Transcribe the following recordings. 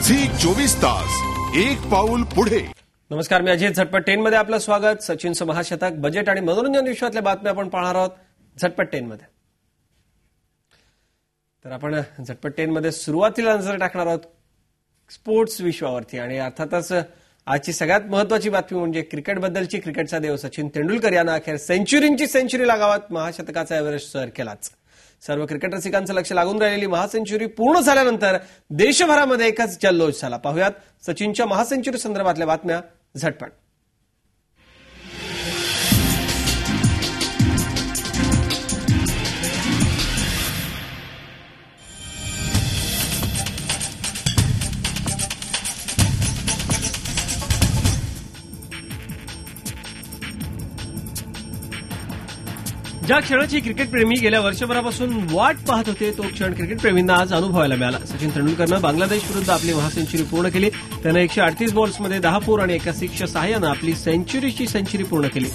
Zee 24 तास एक पाऊल पुढे. नमस्कार, मी अजय. झटपट 10 मध्ये आपलं स्वागत. सचिनचं महाशतक, बजेट आणि मनोरंजन विश्वातल्या बातम्या आपण पाहणार आहोत झटपट 10 मध्ये. तर आपण झटपट 10 मध्ये सुरुवातीला नजर टाकणार आहोत स्पोर्ट्स विश्वावरती आणि अर्थातच आजची सगळ्यात महत्वाची बातमी म्हणजे क्रिकेटबद्दलची. क्रिकेटचा देव सचिन तेंडुलकर यानं अखेर सेंचुरी लगावत महाशतकाचा एव्हरेस्ट सर केलाच. सर्व क्रिकेट रसिकांचं लक्ष लागून राहिलेली महासेंचुरी पूर्ण झाल्यानंतर देशभरामध्ये एकच जल्लोष झाला. पाहुयात सचिनच्या महासेंचुरी संदर्भातल्या बातम्या झटपट. ज्या क्षणाची क्रिकेटप्रेमी गेल्या वर्षभरापासून वाट पाहत होते तो क्षण क्रिकेटप्रेमींना आज अनुभवायला मिळाला. सचिन तेंडुलकरनं बांगलादेश विरुद्ध आपली महासेंचुरी पूर्ण केली. त्यानं 138 बॉल्समध्ये 10 फोर आणि 1 सिक्सच्या सहाय्यानं आपली सेंचुरी पूर्ण केली.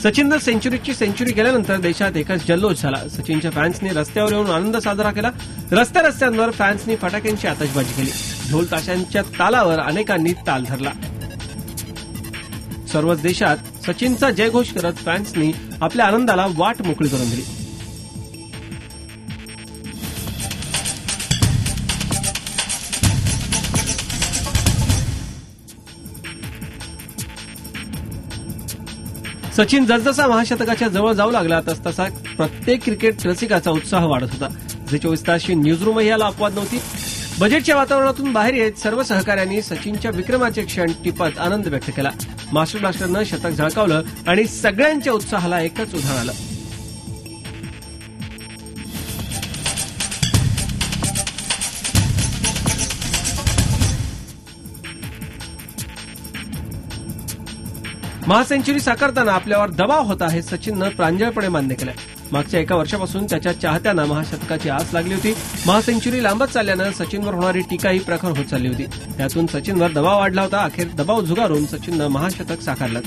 सचिननं सेंचुरी केल्यानंतर देशात एकच जल्लोष झाला. सचिनच्या फॅन्सनी रस्त्यावर येऊन आनंद साजरा केला. रस्त्यांवर फॅन्सनी फटाक्यांची आतषबाजी केली. ढोल ताशांच्या तालावर अनेकांनी ताल धरला. सर्वच देशात सचिनचा जयघोष करत फॅन्सनी आपल्या आनंदाला वाट मोकळी करून दिली. सचिन जसजसा महाशतकाच्या जवळ जाऊ लागला तसतसा प्रत्येक क्रिकेट रसिकाचा उत्साह वाढत होता. झी 24 तासची न्यूजरूमही याला अपवाद नव्हती. बजेटच्या वातावरणातून बाहेर येत सर्व सहकाऱ्यांनी सचिनच्या विक्रमाचे क्षण टिपत आनंद व्यक्त केला. मास्टर ब्लास्टरनं शतक झळकावलं आणि सगळ्यांच्या उत्साहाला एकच उधाण आलं. महासेंचुरी साकारताना आपल्यावर दबाव होता हे सचिननं प्रांजळपणे मान्य केलं. मागच्या एका वर्षापासून त्याच्या चाहत्यांना महाशतकाची आस लागली होती. महासेंचुरी लांबत चालल्यानं सचिनवर होणारी टीकाही प्रखर होत चालली होती. त्यातून सचिनवर दबाव वाढला होता. अखेर दबाव झुगारून सचिननं महाशतक साकारलं.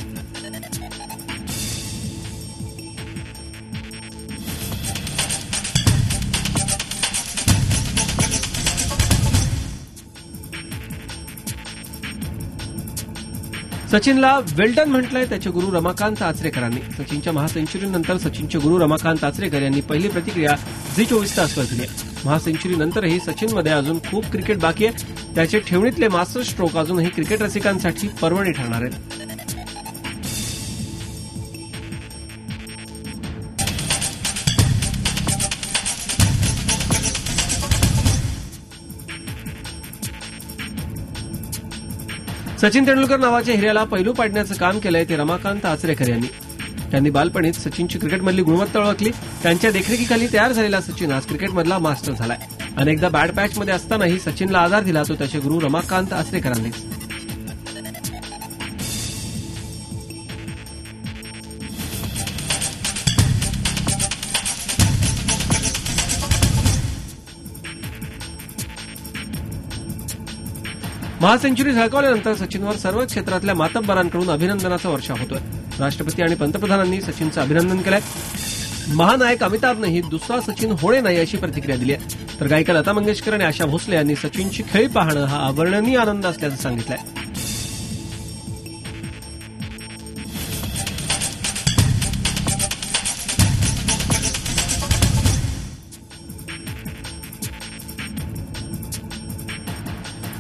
सचिनला वेल्डन म्हटलंय त्याचे गुरु रमाकांत आचरेकरांनी. सचिनच्या महासेंचुरीनंतर सचिनचे गुरु रमाकांत आचरेकर यांनी पहिली प्रतिक्रिया झी 24 तासवर दिली. महासेंचुरीनंतरही सचिनमध्ये अजून खूप क्रिकेट बाकी आहे. त्याचे ठेवणीतले मास्टर स्ट्रोक अजूनही क्रिकेट रसिकांसाठी पर्वणी ठरणार आहेत. सचिन तेंडुलकर नावाच्या हिऱ्याला पैलू पाडण्याचं काम केलंय ते रमाकांत आचरेकर यांनी. त्यांनी बालपणीत सचिनची क्रिकेटमधली गुणवत्ता ओळखली. त्यांच्या देखरेखीखाली तयार झालेला सचिन आज क्रिकेटमधला मास्टर झालाय. अनेकदा बॅड पॅचमध्ये असतानाही सचिनला आधार दिला तो त्याचे गुरु रमाकांत आचरेकरांनी. महासेंचुरी झळकावल्यानंतर सचिनवर सर्व क्षेत्रातल्या मातब्बरांकडून अभिनंदनाचा वर्षाव होतोय. राष्ट्रपती आणि पंतप्रधानांनी सचिनचं अभिनंदन केलंय. महानायक अमिताभनेही दुसरा सचिन होणे नाही अशी प्रतिक्रिया दिली आहे. तर गायिका लता मंगेशकर आणि आशा भोसले यांनी सचिनची खेळी पाहणं हा अवर्णनीय आनंद असल्याचं सांगितलंय.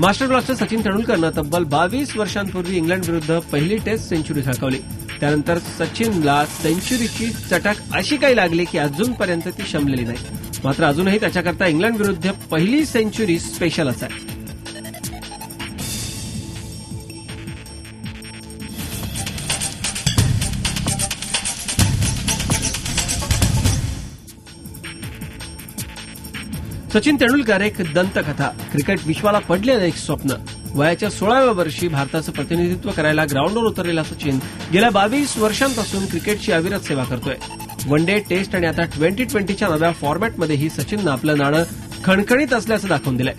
मास्टर ब्लास्टर सचिन तेंडुलकरनं तब्बल 22 वर्षांपूर्वी इंग्लंड विरुद्ध पहिली टेस्ट सेंचुरी झळकावली. त्यानंतर सचिनला सेंचुरीची चटक अशी काही लागली की अजूनपर्यंत ती शमलेली नाही. मात्र अजूनही त्याच्याकरता इंग्लंड विरुद्ध पहिली सेंचुरी स्पेशलच आहे. सचिन तेंडुलकर एक दंतकथा. क्रिकेट विश्वाला पडलेलं एक स्वप्न. वयाच्या 16व्या वर्षी भारताचं प्रतिनिधित्व करायला ग्राउंडवर उतरलेला सचिन गेल्या 22 वर्षांपासून क्रिकेटची अविरत सेवा करतोय. वन डे, टेस्ट आणि आता 2020च्या नव्या फॉर्मॅटमध्येही सचिननं आपलं नाणं खणखणीत असल्याचं दाखवून दिलंय.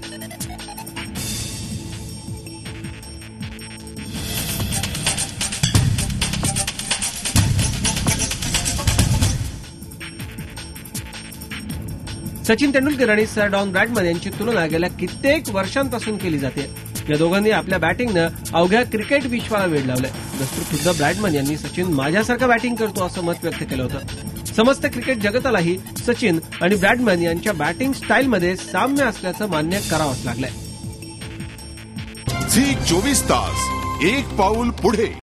सचिन तेंडुलकर आणि सर डॉन ब्रॅडमन यांची तुलना गेल्या कित्येक वर्षांपासून केली जाते. या दोघांनी आपल्या बॅटिंगनं अवघ्या क्रिकेट विश्वाला वेड लावलंय. दस्तूर ब्रॅडमन यांनी सचिन माझ्यासारखं बॅटिंग करतो असं मत व्यक्त केलं होतं. समस्त क्रिकेट जगतालाही सचिन आणि ब्रॅडमन यांच्या बॅटिंग स्टाईलमध्ये साम्य असल्याचं मान्य करावंच लागलंय. झी 24 तास एक पाऊल पुढे.